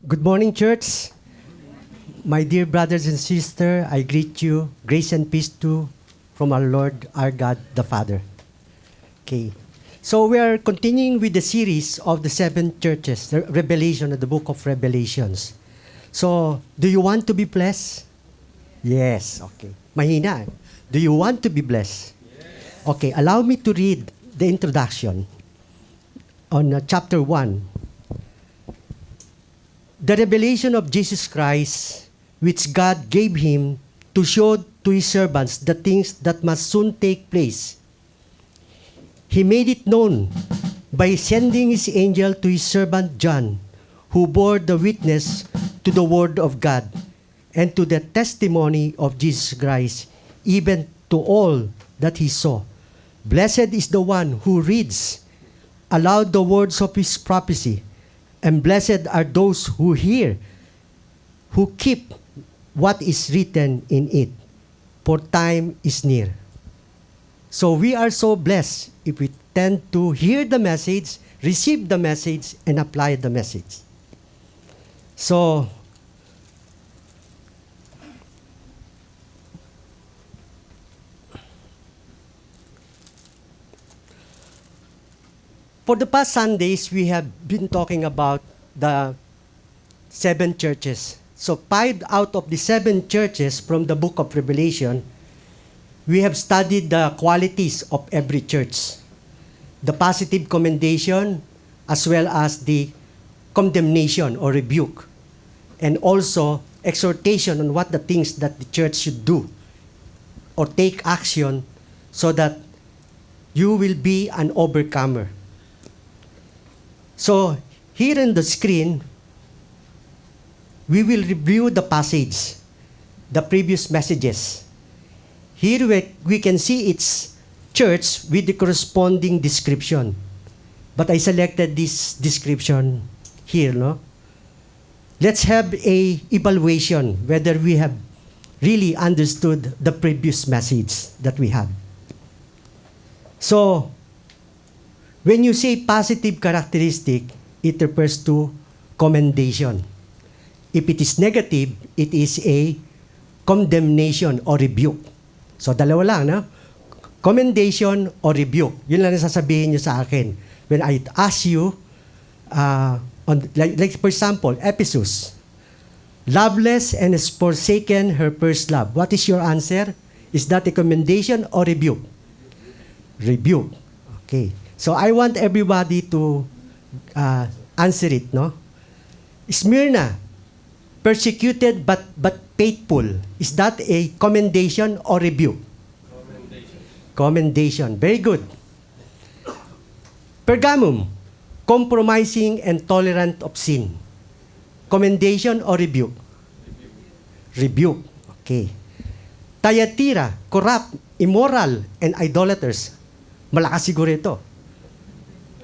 Good morning, church. My dear brothers and sisters, I greet you. Grace and peace to from our Lord, our God, the Father. Okay. So we are continuing with the series of the seven churches, the Revelation, the book of Revelations. So, do you want to be blessed? Yes. Okay. Mahina. Do you want to be blessed? Okay. Allow me to read the introduction on chapter 1. The revelation of Jesus Christ, which God gave him to show to his servants the things that must soon take place. He made it known by sending his angel to his servant John, who bore the witness to the word of God and to the testimony of Jesus Christ, even to all that he saw. Blessed is the one who reads aloud the words of his prophecy, and blessed are those who hear, who keep what is written in it, for time is near. So we are so blessed if we tend to hear the message, receive the message, and apply the message. So, for the past Sundays, we have been talking about the seven churches. So 5 out of the 7 churches from the book of Revelation, we have studied the qualities of every church. The positive commendation as well as the condemnation or rebuke. And also exhortation on what the things that the church should do or take action so that you will be an overcomer. So, here in the screen, we will review the passage, the previous messages. Here we can see its church with the corresponding description. But I selected this description here, no? Let's have a evaluation whether we have really understood the previous message that we had. So, when you say positive characteristic, it refers to commendation. If it is negative, it is a condemnation or rebuke. So, dalawa lang, no? Commendation or rebuke. Yun lang sasabihin nyo sa akin. When I ask you, like for example, Ephesus, loveless and has forsaken her first love. What is your answer? Is that a commendation or rebuke? Rebuke. Okay. So I want everybody to answer it, no? Smyrna, persecuted but faithful. Is that a commendation or rebuke? Commendation. Commendation. Very good. Pergamum, compromising and tolerant of sin. Commendation or rebuke? Rebuke. Okay. Thyatira, corrupt, immoral, and idolaters. Malakas siguro ito.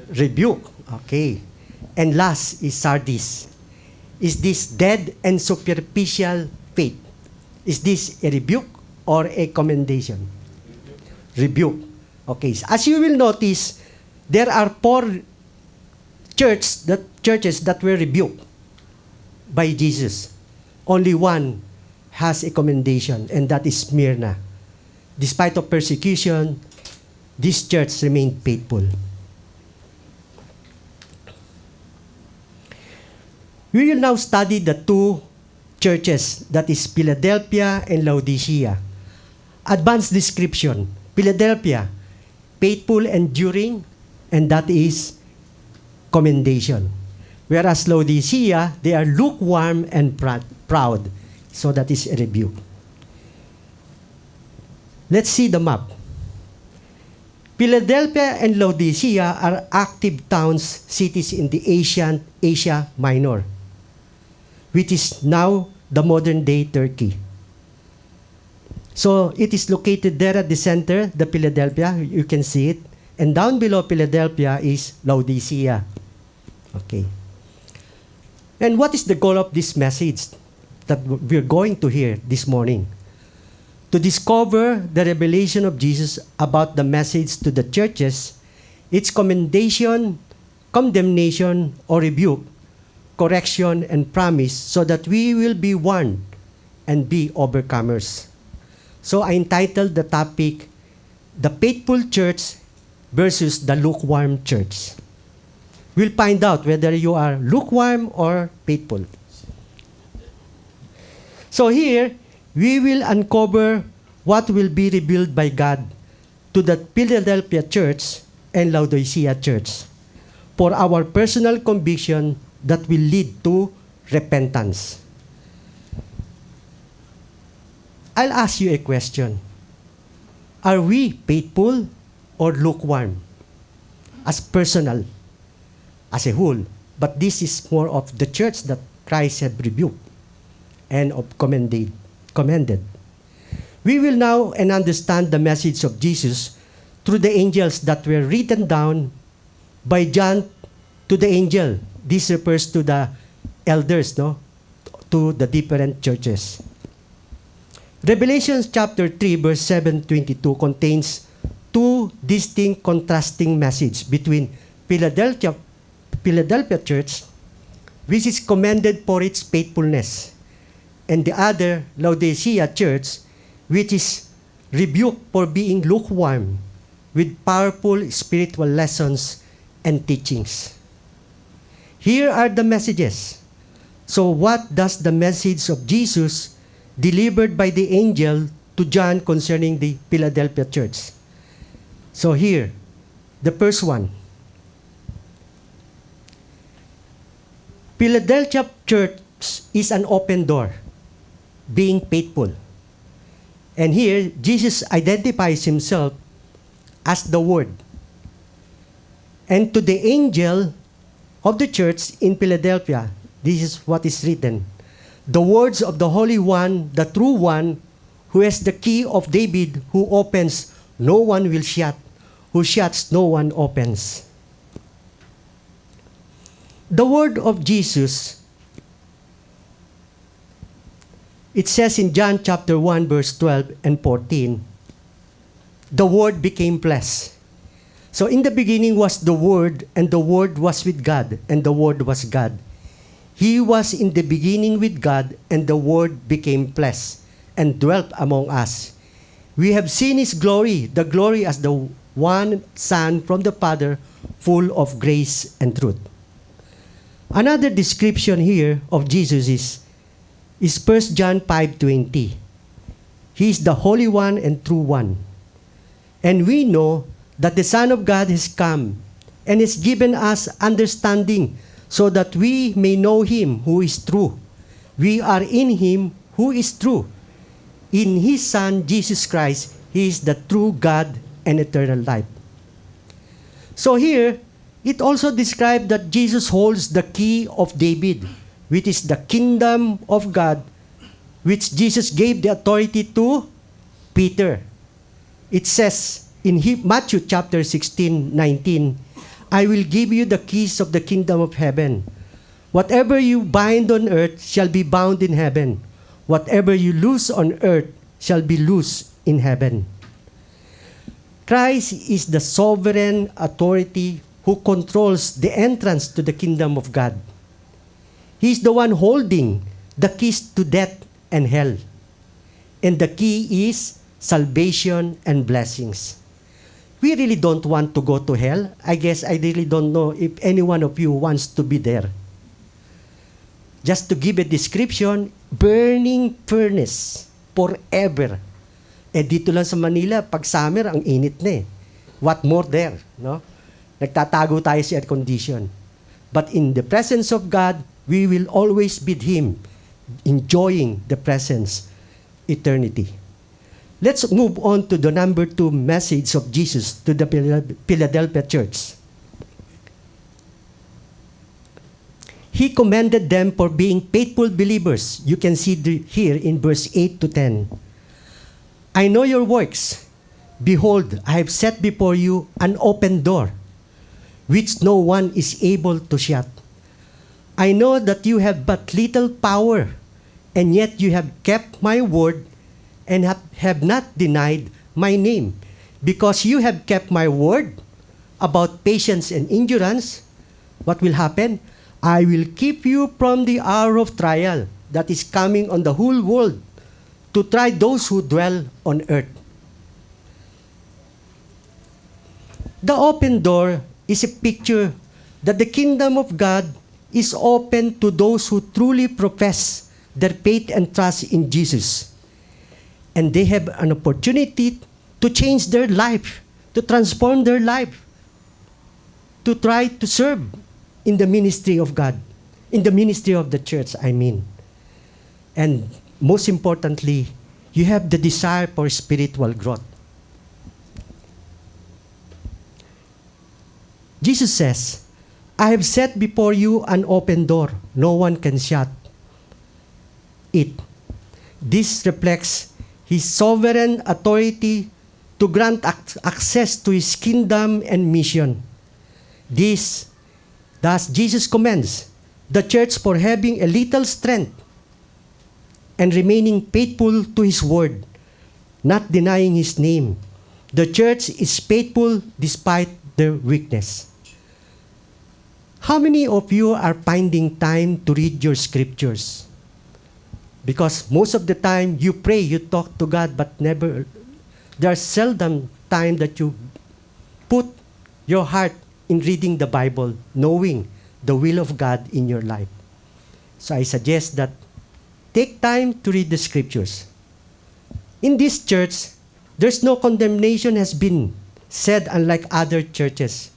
Rebuke. Okay. And last is Sardis. Is this dead and superficial faith? Is this a rebuke or a commendation? Rebuke. Okay. As you will notice, there are 4 churches that were rebuked by Jesus. Only one has a commendation, and that is Smyrna. Despite of persecution, this church remained faithful. We will now study the 2 churches, that is Philadelphia and Laodicea. Advanced description. Philadelphia, faithful, enduring, and that is commendation. Whereas Laodicea, they are lukewarm and proud. So that is a rebuke. Let's see the map. Philadelphia and Laodicea are active towns, cities in the ancient Asia Minor, which is now the modern-day Turkey. So it is located there at the center, the Philadelphia. You can see it. And down below Philadelphia is Laodicea. Okay. And what is the goal of this message that we're going to hear this morning? To discover the revelation of Jesus about the message to the churches, its commendation, condemnation, or rebuke, correction, and promise so that we will be warned and be overcomers. So I entitled the topic, The Faithful Church versus the Lukewarm Church. We'll find out whether you are lukewarm or faithful. So here, we will uncover what will be revealed by God to the Philadelphia Church and Laodicea Church for our personal conviction that will lead to repentance. I'll ask you a question. Are we faithful or lukewarm? As personal, as a whole. But this is more of the church that Christ had rebuked and commended. We will now understand the message of Jesus through the angels that were written down by John to the angel. This refers to the elders, no? To the different churches. Revelation chapter 3 verse 7-22 contains two distinct contrasting messages between Philadelphia Church, which is commended for its faithfulness, and the other, Laodicea Church, which is rebuked for being lukewarm with powerful spiritual lessons and teachings. Here are the messages. So what does the message of Jesus delivered by the angel to John concerning the Philadelphia Church? So here, the first one. Philadelphia Church is an open door, being faithful. And here, Jesus identifies himself as the Word. And to the angel of the church in Philadelphia, this is what is written. The words of the Holy One, the true One, who has the key of David, who opens, no one will shut. Who shuts, no one opens. The word of Jesus, it says in John chapter 1 verse 12 and 14, the Word became flesh. So in the beginning was the Word, and the Word was with God, and the Word was God. He was in the beginning with God, and the Word became flesh and dwelt among us. We have seen His glory, the glory as the one Son from the Father, full of grace and truth. Another description here of Jesus is 1 John 5:20. He is the Holy One and true One. And we know that the Son of God has come and has given us understanding so that we may know Him who is true. We are in Him who is true. In His Son, Jesus Christ, He is the true God and eternal life. So here, it also described that Jesus holds the key of David, which is the kingdom of God, which Jesus gave the authority to Peter. It says in Matthew chapter 16:19, I will give you the keys of the kingdom of heaven. Whatever you bind on earth shall be bound in heaven. Whatever you loose on earth shall be loosed in heaven. Christ is the sovereign authority who controls the entrance to the kingdom of God. He is the one holding the keys to death and hell. And the key is salvation and blessings. We really don't want to go to hell. I guess I really don't know if any one of you wants to be there. Just to give a description, burning furnace forever. Eh dito lang sa Manila, pag summer, ang init na eh. What more there, no? Nagtatago tayo sa air condition. But in the presence of God, we will always be with Him, enjoying the presence, eternity. Let's move on to the number 2 message of Jesus to the Philadelphia church. He commended them for being faithful believers. You can see here in verse 8 to 10. I know your works. Behold, I have set before you an open door, which no one is able to shut. I know that you have but little power, and yet you have kept my word and have not denied my name. Because you have kept my word about patience and endurance, what will happen? I will keep you from the hour of trial that is coming on the whole world to try those who dwell on earth. The open door is a picture that the kingdom of God is open to those who truly profess their faith and trust in Jesus. And they have an opportunity to change their life, to transform their life, to try to serve in the ministry of God, in the ministry of the church, I mean. And most importantly, you have the desire for spiritual growth. Jesus says, I have set before you an open door. No one can shut it. This reflects His sovereign authority to grant access to His kingdom and mission. Thus, Jesus commends the church for having a little strength and remaining faithful to His word, not denying His name. The church is faithful despite their weakness. How many of you are finding time to read your scriptures? Because most of the time you pray, you talk to God, but there's seldom time that you put your heart in reading the Bible, knowing the will of God in your life. So I suggest that take time to read the scriptures. In this church, there's no condemnation has been said, unlike other churches.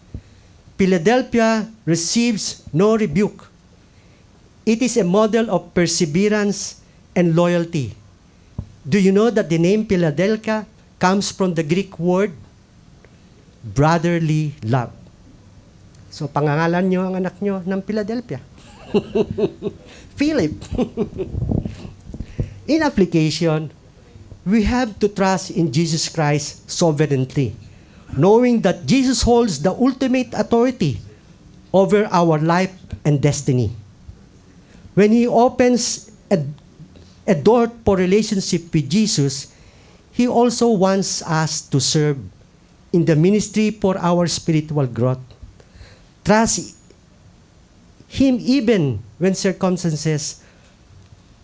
Philadelphia receives no rebuke. It is a model of perseverance and loyalty. Do you know that the name Philadelphia comes from the Greek word brotherly love? So, pangangalan nyo ang anak nyo ng Philadelphia. Philip. In application, we have to trust in Jesus Christ sovereignly, knowing that Jesus holds the ultimate authority over our life and destiny. When He opens a door for relationship with Jesus, He also wants us to serve in the ministry for our spiritual growth. Trust Him even when circumstances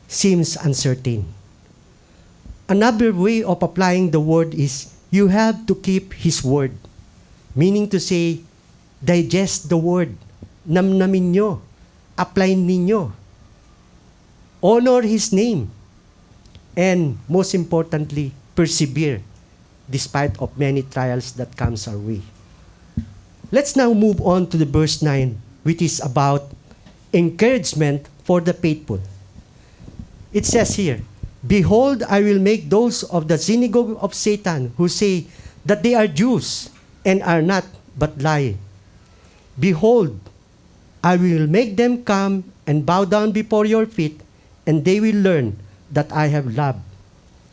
seems uncertain. Another way of applying the word is you have to keep His word. Meaning to say, digest the word. Namnamin nyo. Apply ninyo. Honor His name. And most importantly, persevere despite of many trials that comes our way. Let's now move on to the verse 9, which is about encouragement for the faithful. It says here, Behold, I will make those of the synagogue of Satan who say that they are Jews and are not, but lie. Behold, I will make them come and bow down before your feet, and they will learn that I have loved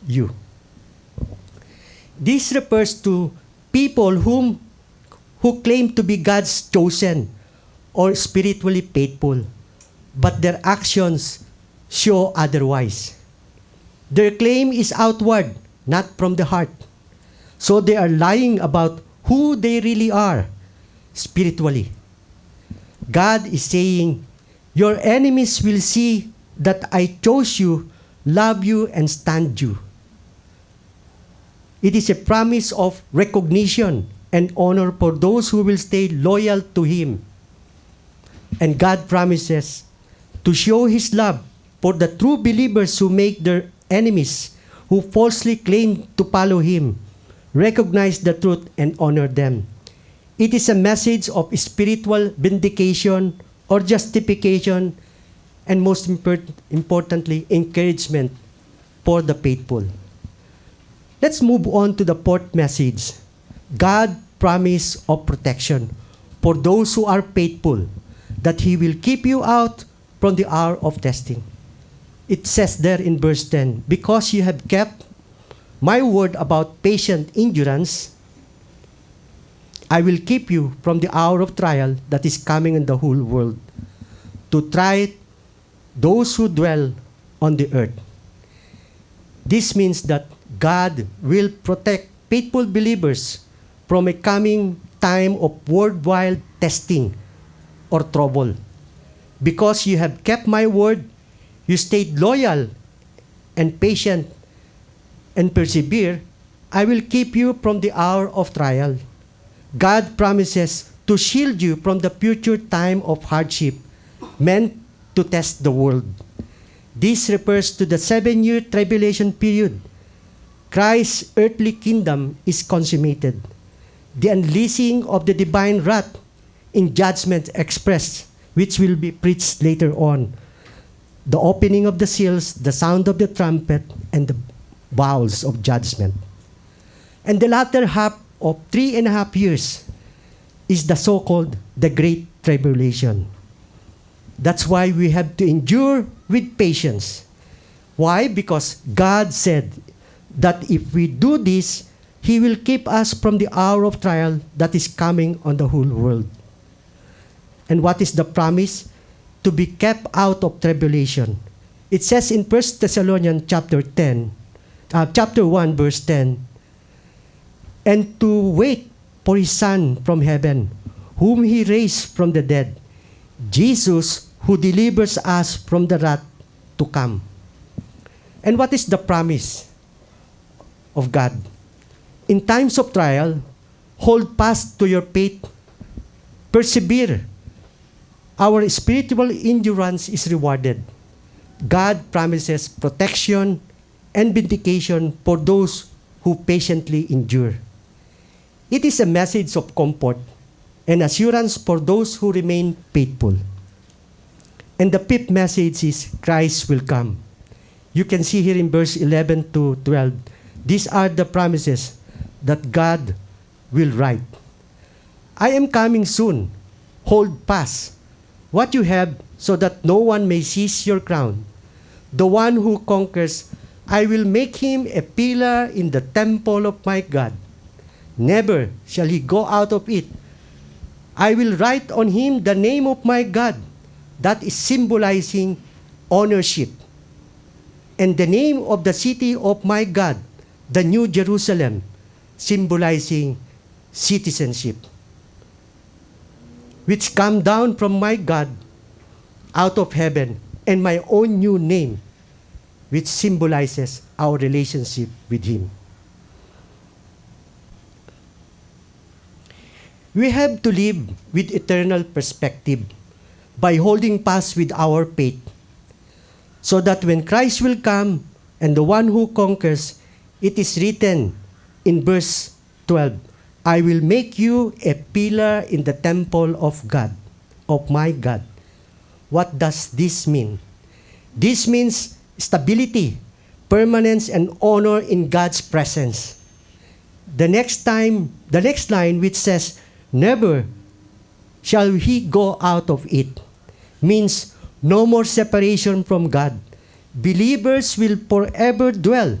you. This refers to people who claim to be God's chosen or spiritually faithful, but their actions show otherwise. Their claim is outward, not from the heart. So they are lying about who they really are spiritually. God is saying, your enemies will see that I chose you, love you, and stand you. It is a promise of recognition and honor for those who will stay loyal to Him. And God promises to show His love for the true believers who make their enemies, who falsely claim to follow Him, recognize the truth and honor them. It is a message of spiritual vindication or justification, and most importantly, encouragement for the faithful. Let's move on to the fourth message. God promise of protection for those who are faithful, that He will keep you out from the hour of testing. It says there in verse 10, because you have kept my word about patient endurance, I will keep you from the hour of trial that is coming in the whole world, to try those who dwell on the earth. This means that God will protect faithful believers from a coming time of worldwide testing or trouble. Because you have kept my word, you stayed loyal and patient and persevere, I will keep you from the hour of trial. God promises to shield you from the future time of hardship meant to test the world. This refers to the 7-year tribulation period. Christ's earthly kingdom is consummated. The unleashing of the divine wrath in judgment expressed, which will be preached later on. The opening of the seals, the sound of the trumpet, and the bowls of judgment. And the latter half of 3.5 years is the so-called the Great Tribulation. That's why we have to endure with patience. Why? Because God said that if we do this, He will keep us from the hour of trial that is coming on the whole world. And what is the promise? To be kept out of tribulation. It says in 1 Thessalonians chapter 1, verse 10, and to wait for His Son from heaven, whom He raised from the dead, Jesus, who delivers us from the wrath to come. And what is the promise of God? In times of trial, hold fast to your faith, persevere. Our spiritual endurance is rewarded. God promises protection and vindication for those who patiently endure. It is a message of comfort and assurance for those who remain faithful. And the fifth message is Christ will come. You can see here in verse 11 to 12, these are the promises that God will write. I am coming soon. Hold fast what you have so that no one may seize your crown. The one who conquers, I will make him a pillar in the temple of my God. Never shall he go out of it. I will write on him the name of my God. That is symbolizing ownership. And the name of the city of my God, the New Jerusalem, symbolizing citizenship, which come down from my God out of heaven, and my own new name, which symbolizes our relationship with Him. We have to live with eternal perspective by holding fast with our faith, so that when Christ will come and the one who conquers, it is written in verse 12, I will make you a pillar in the temple of God, of my God. What does this mean? This means stability, permanence, and honor in God's presence. The next line which says, never shall he go out of it, means no more separation from God. Believers will forever dwell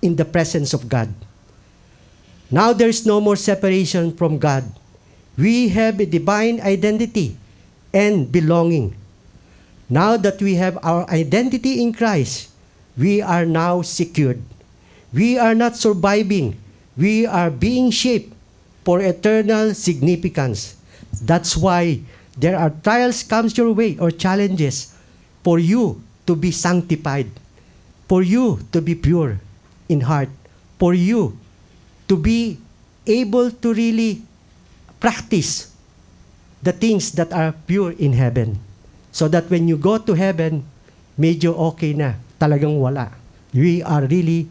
in the presence of God. Now there is no more separation from God. We have a divine identity and belonging. Now that we have our identity in Christ, we are now secured. We are not surviving. We are being shaped for eternal significance. That's why there are trials comes your way or challenges for you to be sanctified, for you to be pure in heart, for you to be able to really practice the things that are pure in heaven. So that when you go to heaven, medyo okay na, talagang wala. We are really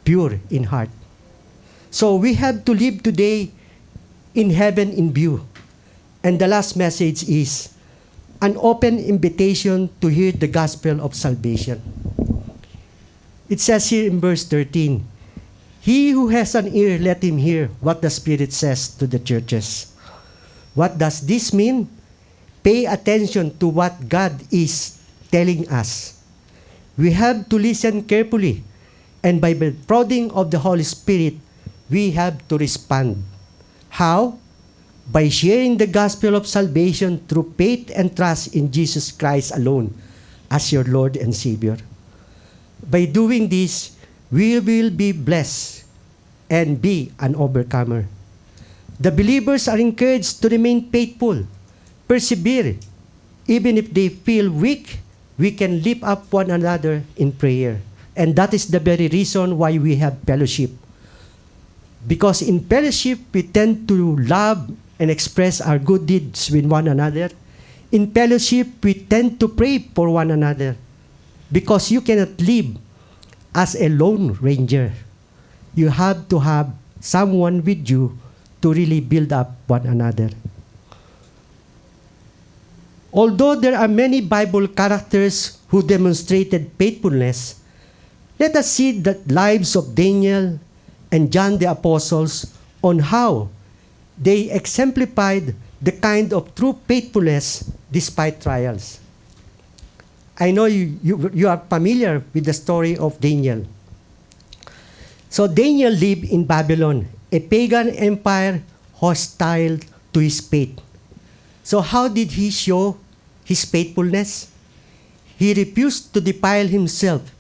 pure in heart. So we have to live today in heaven in view. And the last message is an open invitation to hear the gospel of salvation. It says here in verse 13, he who has an ear, let him hear what the Spirit says to the churches. What does this mean? Pay attention to what God is telling us. We have to listen carefully, and by the prodding of the Holy Spirit, we have to respond. How? By sharing the gospel of salvation through faith and trust in Jesus Christ alone as your Lord and Savior. By doing this, we will be blessed and be an overcomer. The believers are encouraged to remain faithful, persevere, even if they feel weak, we can lift up one another in prayer. And that is the very reason why we have fellowship. Because in fellowship, we tend to love and express our good deeds with one another. In fellowship, we tend to pray for one another. Because you cannot live as a lone ranger. You have to have someone with you to really build up one another. Although there are many Bible characters who demonstrated faithfulness, let us see the lives of Daniel and John the Apostles on how they exemplified the kind of true faithfulness despite trials. I know you are familiar with the story of Daniel. So Daniel lived in Babylon, a pagan empire hostile to his faith. So how did he show his faithfulness? He refused to defile himself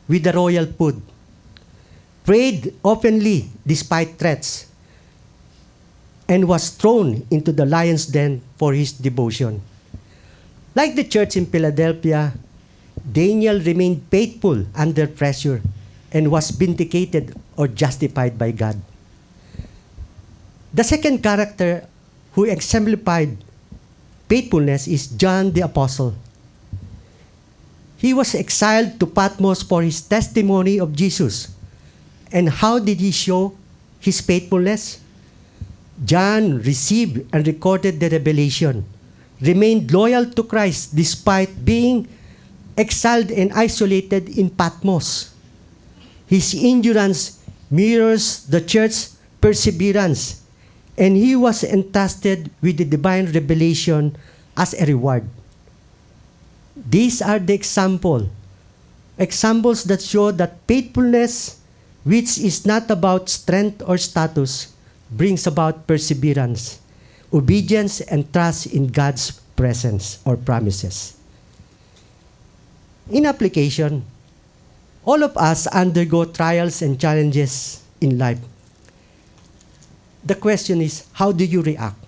with the royal food, prayed openly despite threats, and was thrown into the lion's den for his devotion. Like the church in Philadelphia, Daniel remained faithful under pressure and was vindicated or justified by God. The second character who exemplified faithfulness is John the Apostle. He was exiled to Patmos for his testimony of Jesus. And how did he show his faithfulness? John received and recorded the revelation, remained loyal to Christ despite being exiled and isolated in Patmos. His endurance mirrors the church's perseverance, and he was entrusted with the divine revelation as a reward. These are the examples that show that faithfulness, which is not about strength or status, brings about perseverance, obedience, and trust in God's presence or promises. In application, all of us undergo trials and challenges in life. The question is, how do you react?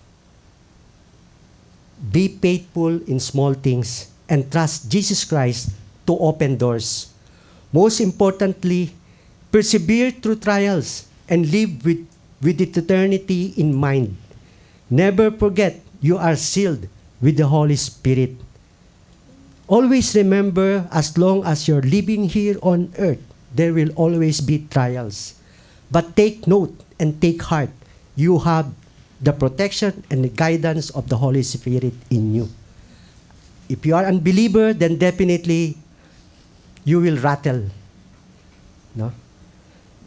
Be faithful in small things and trust Jesus Christ to open doors. Most importantly, persevere through trials and live with eternity in mind. Never forget you are sealed with the Holy Spirit. Always remember, as long as you're living here on earth, there will always be trials. But take note and take heart. You have the protection and the guidance of the Holy Spirit in you. If you are an unbeliever, then definitely you will rattle. No?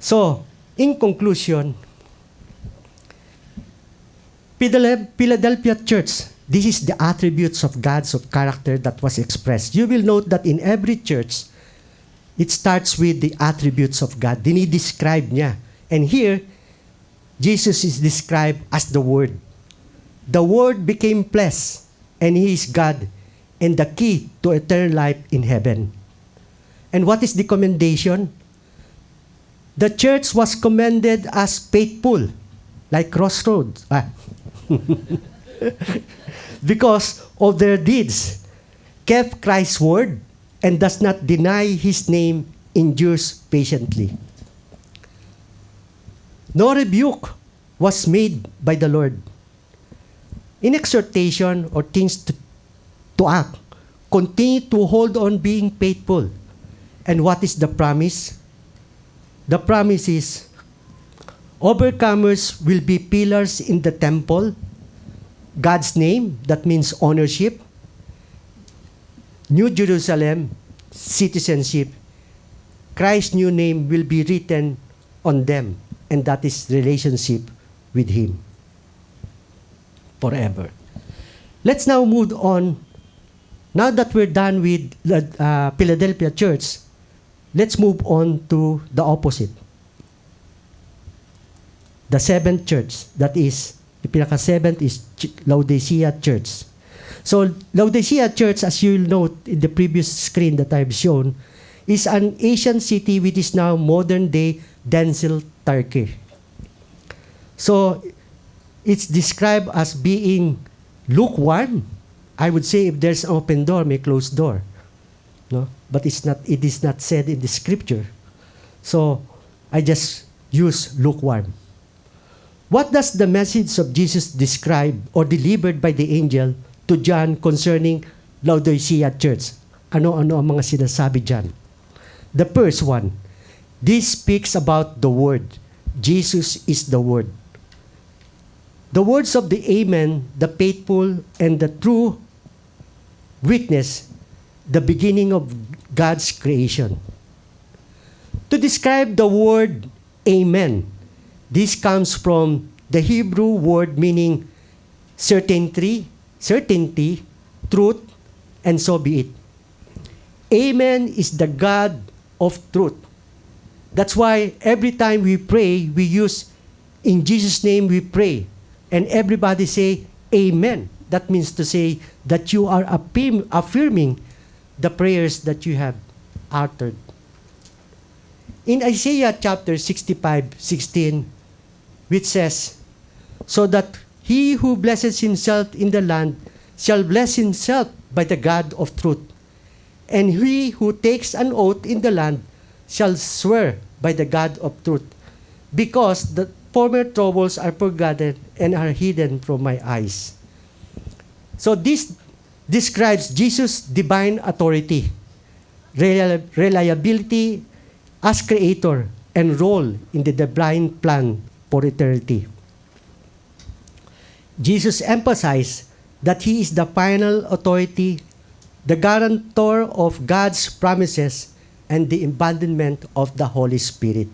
So, in conclusion, Philadelphia Church, this is the attributes of God's of character that was expressed. You will note that in every church, it starts with the attributes of God. Dinidescribe niya. And here, Jesus is described as the Word. The Word became flesh, and He is God, and the key to eternal life in heaven. And what is the commendation? The church was commended as faithful, like Crossroads. Because of their deeds, kept Christ's word, and does not deny His name, endures patiently. No rebuke was made by the Lord. In exhortation or things to act, continue to hold on being faithful. And what is the promise? The promise is, overcomers will be pillars in the temple. God's name, that means ownership. New Jerusalem, citizenship. Christ's new name will be written on them, and that is relationship with Him forever. Let's now move on. Now that we're done with the Philadelphia Church, let's move on to the opposite. The seventh church, that is, the pinaka-seventh is Laodicea Church. So, Laodicea Church, as you'll note in the previous screen that I've shown, is an Asian city which is now modern-day Denizli, Turkey. So, it's described as being lukewarm, I would say if there's an open door, may closed door. No? But it is not said in the scripture. So, I just use lukewarm. What does the message of Jesus describe or delivered by the angel to John concerning Laodicea Church? Ano-ano ang mga sinasabi dyan? The first one, this speaks about the Word. Jesus is the Word. The words of the Amen, the faithful, and the true witness, the beginning of God's creation. To describe the word Amen, this comes from the Hebrew word meaning certainty, truth, and so be it. Amen is the God of truth. That's why every time we pray, we use, in Jesus' name we pray. And everybody say, Amen. That means to say that you are affirming the prayers that you have uttered. In Isaiah chapter 65:16, which says, so that he who blesses himself in the land shall bless himself by the God of truth. And he who takes an oath in the land shall swear by the God of truth, because the former troubles are forgotten and are hidden from my eyes. So this describes Jesus' divine authority, reliability as creator, and role in the divine plan for eternity. Jesus emphasized that he is the final authority, the guarantor of God's promises, and the embodiment of the Holy Spirit,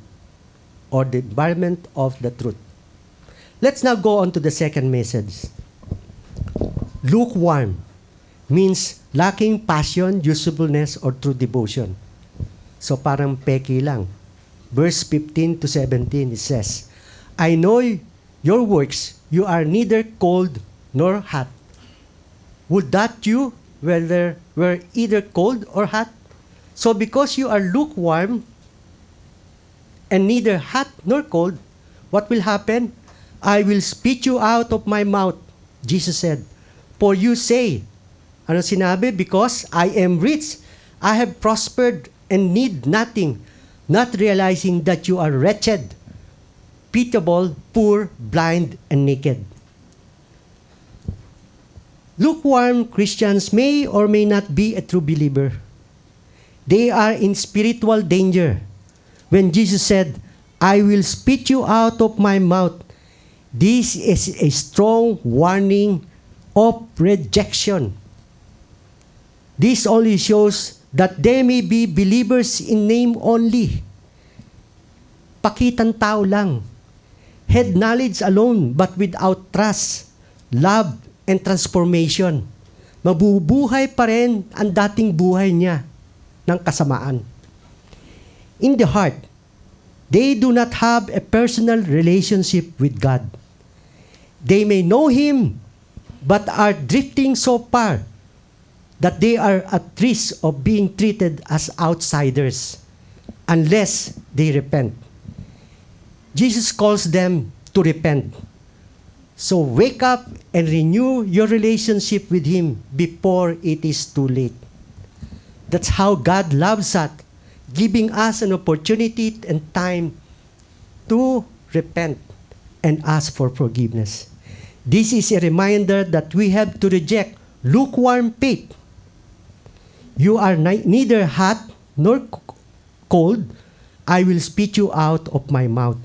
or the embodiment of the truth. Let's now go on to the second message. Lukewarm means lacking passion, usefulness, or true devotion. So parang peki lang. Verse 15 to 17, it says, I know your works, you are neither cold nor hot. Would that you were either cold or hot? So because you are lukewarm and neither hot nor cold, what will happen? I will spit you out of my mouth, Jesus said. For you say, ano sinabi? Because I am rich, I have prospered and need nothing, not realizing that you are wretched, pitiable, poor, blind, and naked. Lukewarm Christians may or may not be a true believer. They are in spiritual danger. When Jesus said, I will spit you out of my mouth, this is a strong warning of rejection. This only shows that they may be believers in name only. Pakitang tao lang. Head knowledge alone, but without trust, love, and transformation. Mabubuhay pa rin ang dating buhay niya ng kasamaan. In the heart, they do not have a personal relationship with God. They may know Him, but are drifting so far that they are at risk of being treated as outsiders unless they repent. Jesus calls them to repent. So wake up and renew your relationship with Him before it is too late. That's how God loves us, giving us an opportunity and time to repent and ask for forgiveness. This is a reminder that we have to reject lukewarm faith. You are neither hot nor cold. I will spit you out of my mouth.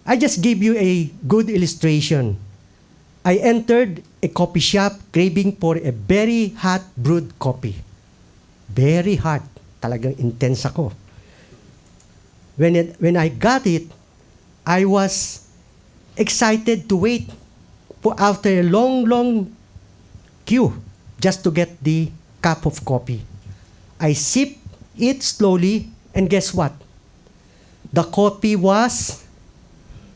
I just gave you a good illustration. I entered a coffee shop craving for a very hot brewed coffee. Very hot. Talagang intense ako. When I got it, I was excited to wait for after a long queue just to get the cup of coffee. I sipped it slowly, and guess what? The coffee was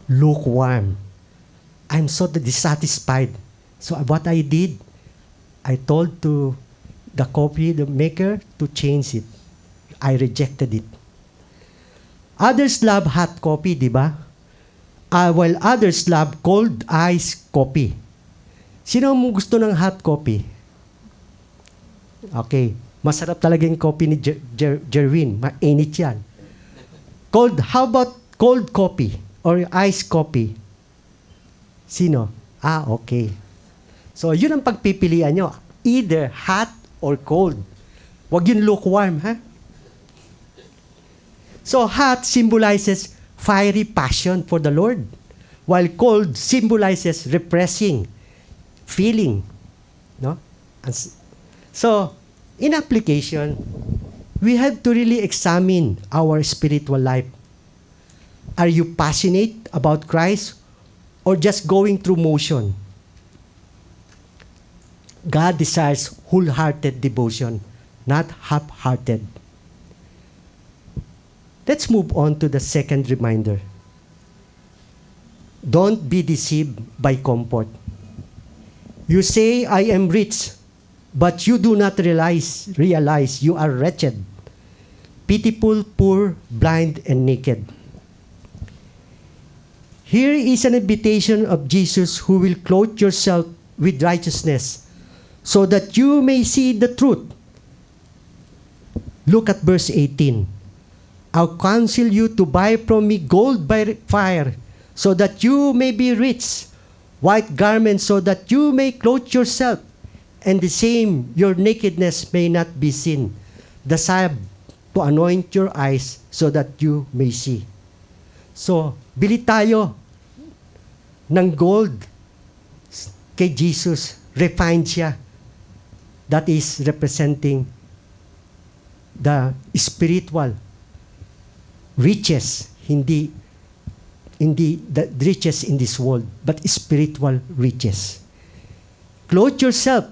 lukewarm. I'm so dissatisfied. So what I did, I told to the coffee the maker to change it. I rejected it. Others love hot coffee, di ba? While others love cold iced coffee. Sino mo gusto ng hot coffee? Okay. Masarap talaga yung coffee ni Jerwin. Mainit yan. Cold. How about cold coffee or iced coffee? Sino? Okay. So, yun ang pagpipilian nyo. Either hot or cold. Huwag yun lukewarm, ha? So, hot symbolizes fiery passion for the Lord, while cold symbolizes repressing feeling. No? So, in application, we have to really examine our spiritual life. Are you passionate about Christ or just going through motion? God desires wholehearted devotion, not half-hearted. Let's move on to the second reminder. Don't be deceived by comfort. You say, I am rich, but you do not realize you are wretched, pitiful, poor, blind, and naked. Here is an invitation of Jesus who will clothe yourself with righteousness so that you may see the truth. Look at verse 18. I'll counsel you to buy from me gold by fire so that you may be rich, white garments so that you may clothe yourself, and the same your nakedness may not be seen, the salve to anoint your eyes so that you may see. So, bili tayo ng gold kay Jesus. Refined siya. That is representing the spiritual riches, hindi the riches in this world, but spiritual riches. Clothe yourself.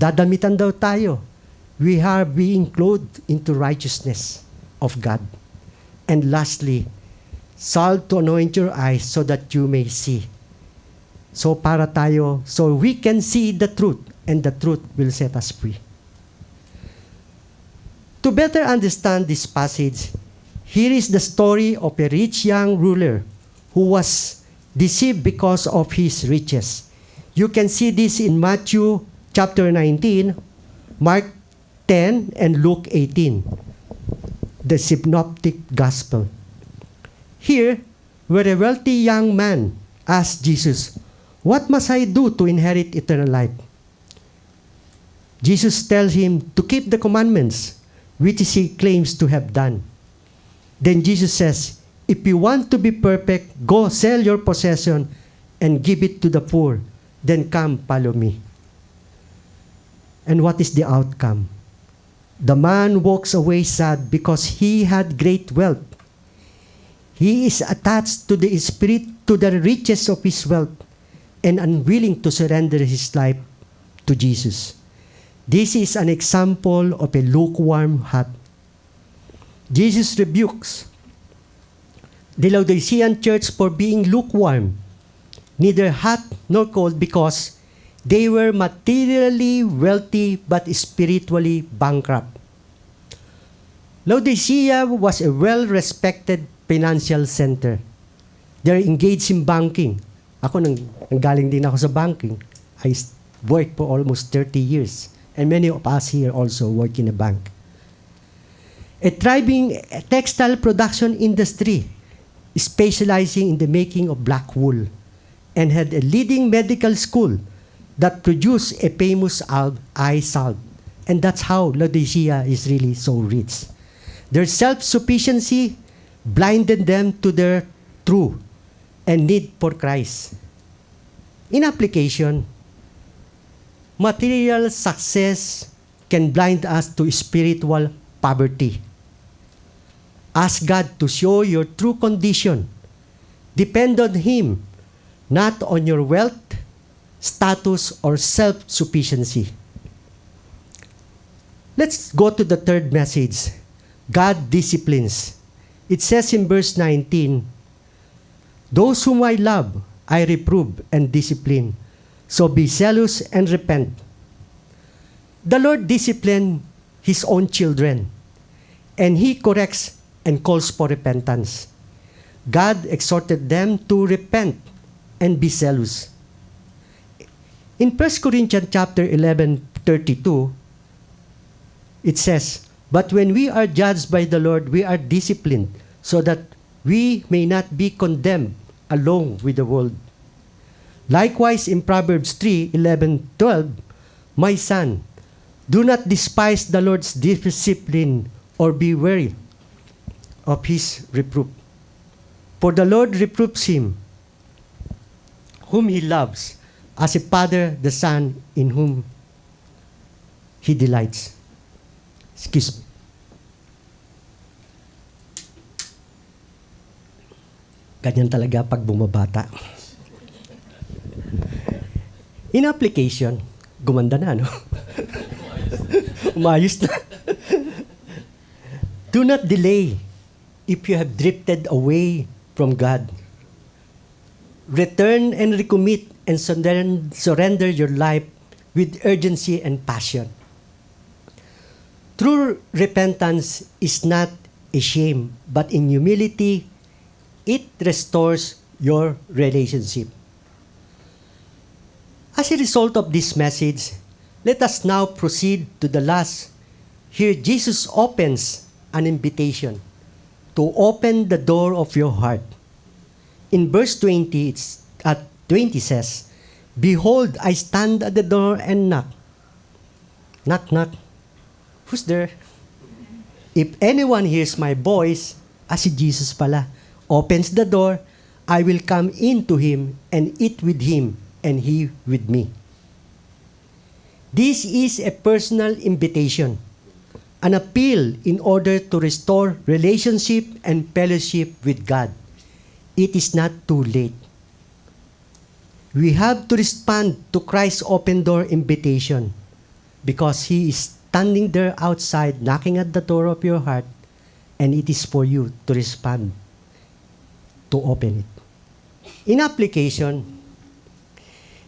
Dadamitan daw tayo. We are being clothed into righteousness of God. And lastly, salve to anoint your eyes so that you may see. So we can see the truth, and the truth will set us free. To better understand this passage, here is the story of a rich young ruler who was deceived because of his riches. You can see this in Matthew chapter 19, Mark 10, and Luke 18, the synoptic gospel. Here, where a wealthy young man asked Jesus, "What must I do to inherit eternal life?" Jesus tells him to keep the commandments, which he claims to have done. Then Jesus says, if you want to be perfect, go sell your possession and give it to the poor. Then come, follow me. And what is the outcome? The man walks away sad because he had great wealth. He is attached to the riches of his wealth and unwilling to surrender his life to Jesus. This is an example of a lukewarm heart. Jesus rebukes the Laodicean church for being lukewarm, neither hot nor cold, because they were materially wealthy but spiritually bankrupt. Laodicea was a well-respected financial center. They're engaged in banking. Ako, nanggaling din ako sa banking. I worked for almost 30 years. And many of us here also work in a bank. A thriving textile production industry specializing in the making of black wool, and had a leading medical school that produced a famous eye salve. And that's how Laodicea is really so rich. Their self-sufficiency blinded them to their true and need for Christ. In application, material success can blind us to spiritual poverty. Ask God to show your true condition. Depend on Him, not on your wealth, status, or self-sufficiency. Let's go to the third message. God disciplines. It says in verse 19, "Those whom I love, I reprove and discipline. So be zealous and repent." The Lord disciplines His own children, and He corrects and calls for repentance. God exhorted them to repent and be zealous. In 1 Corinthians chapter 11:32, it says, "But when we are judged by the Lord, we are disciplined, so that we may not be condemned along with the world." Likewise, in Proverbs 3:11-12, "My son, do not despise the Lord's discipline or be weary of his reproof. For the Lord reproves him whom he loves, as a father the son in whom he delights." Excuse me. Ganyan talaga pag bumabata. In application, gumanda na, no? Umayos na. Do not delay if you have drifted away from God. Return and recommit and surrender your life with urgency and passion. True repentance is not a shame, but in humility, it restores your relationship. As a result of this message, let us now proceed to the last. Here, Jesus opens an invitation to open the door of your heart. In verse 20, 20 says, "Behold, I stand at the door and knock." Knock, knock. Who's there? If anyone hears my voice, si Jesus pala, opens the door, I will come into him and eat with him and he with me. This is a personal invitation, an appeal in order to restore relationship and fellowship with God. It is not too late. We have to respond to Christ's open door invitation because he is standing there outside knocking at the door of your heart, and it is for you to respond, to open it. In application,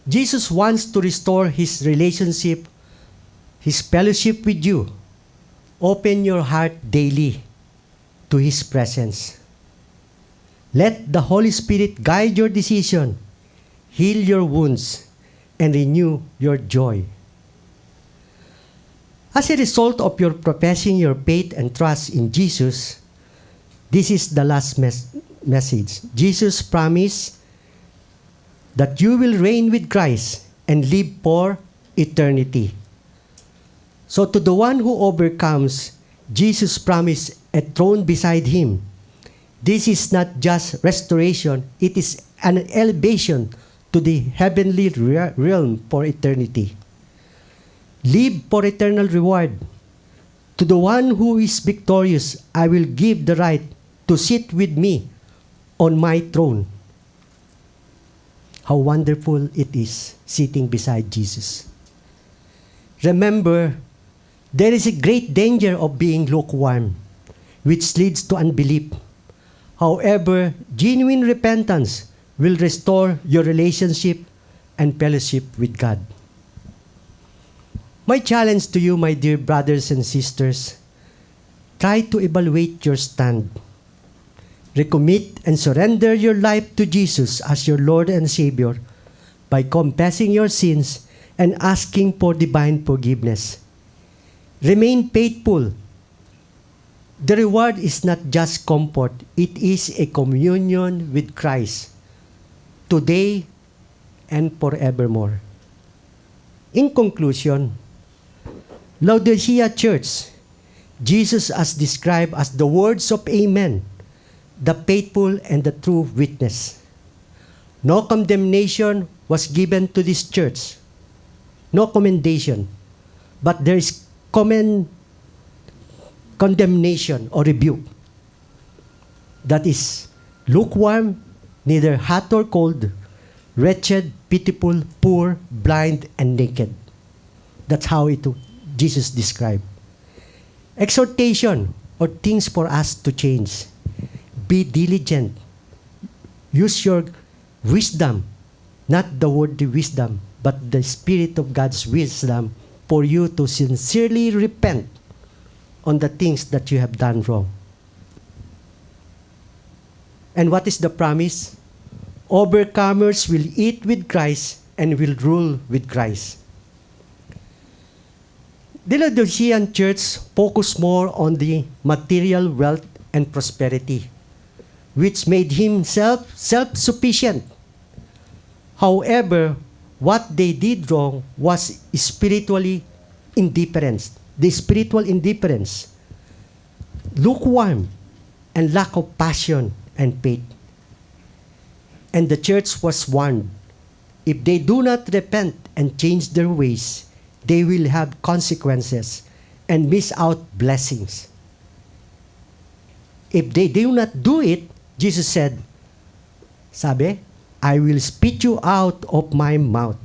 Jesus wants to restore his relationship, his fellowship with you. Open your heart daily to his presence. Let the Holy Spirit guide your decision, heal your wounds, and renew your joy. As a result of your professing your faith and trust in Jesus, this is the last message. Jesus promised that you will reign with Christ and live for eternity. So to the one who overcomes, Jesus promised a throne beside him. This is not just restoration, it is an elevation to the heavenly realm for eternity. Live for eternal reward. To the one who is victorious, I will give the right to sit with me on my throne. How wonderful it is sitting beside Jesus. Remember, there is a great danger of being lukewarm, which leads to unbelief. However, genuine repentance will restore your relationship and fellowship with God. My challenge to you, my dear brothers and sisters, try to evaluate your stand. Recommit and surrender your life to Jesus as your Lord and Savior by confessing your sins and asking for divine forgiveness. Remain faithful. The reward is not just comfort, it is a communion with Christ, today and forevermore. In conclusion, Laodicea Church, Jesus as described as the words of Amen, the faithful and the true witness. No condemnation was given to this church. No commendation. But there is condemnation or rebuke. That is lukewarm, neither hot or cold, wretched, pitiful, poor, blind, and naked. That's how Jesus described. Exhortation or things for us to change. Be diligent. Use your wisdom, not the worldly wisdom, but the Spirit of God's wisdom for you to sincerely repent on the things that you have done wrong. And what is the promise? Overcomers will eat with Christ and will rule with Christ. The Laodicean church focused more on the material wealth and prosperity, which made him self-sufficient. However, what they did wrong was spiritually indifference. The spiritual indifference, lukewarm, and lack of passion and faith. And the church was warned, if they do not repent and change their ways, they will have consequences and miss out blessings. If they do not do it, Jesus said, I will spit you out of my mouth.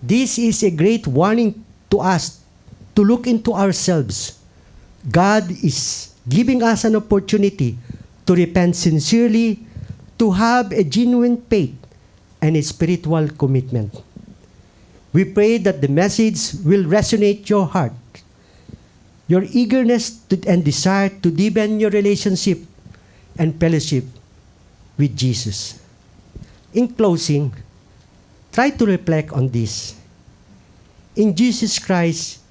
This is a great warning to us to look into ourselves. God is giving us an opportunity to repent sincerely, to have a genuine faith and a spiritual commitment. We pray that the message will resonate your heart, your eagerness and desire to deepen your relationship and fellowship with Jesus. In closing, try to reflect on this. In Jesus Christ,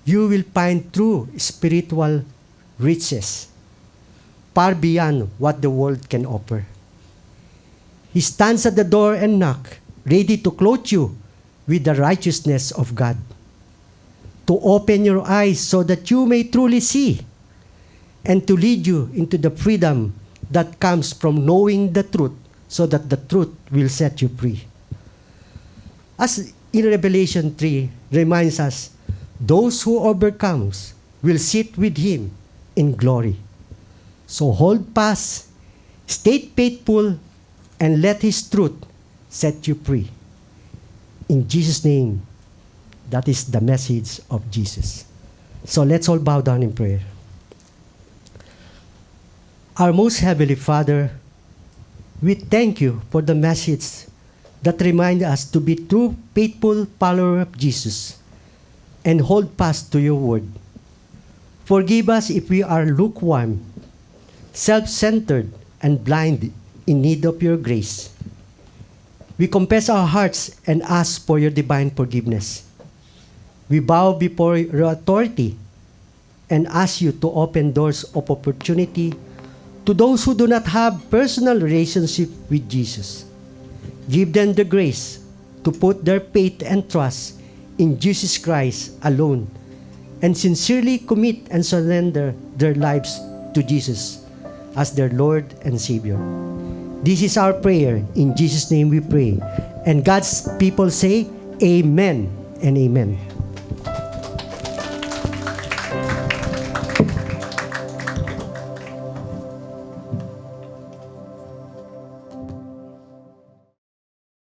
you will find true spiritual riches, far beyond what the world can offer. He stands at the door and knocks, ready to clothe you with the righteousness of God, to open your eyes so that you may truly see, and to lead you into the freedom that comes from knowing the truth, so that the truth will set you free. As in Revelation 3 reminds us, those who overcomes will sit with him in glory. So hold fast, stay faithful, and let his truth set you free. In Jesus' name, that is the message of Jesus. So let's all bow down in prayer. Our most Heavenly Father, we thank you for the message that reminds us to be true, faithful followers of Jesus and hold fast to your word. Forgive us if we are lukewarm, self-centered, and blind in need of your grace. We confess our hearts and ask for your divine forgiveness. We bow before your authority and ask you to open doors of opportunity to those who do not have personal relationship with Jesus. Give them the grace to put their faith and trust in Jesus Christ alone and sincerely commit and surrender their lives to Jesus as their Lord and Savior. This is our prayer. In Jesus' name we pray. And God's people say, Amen and Amen.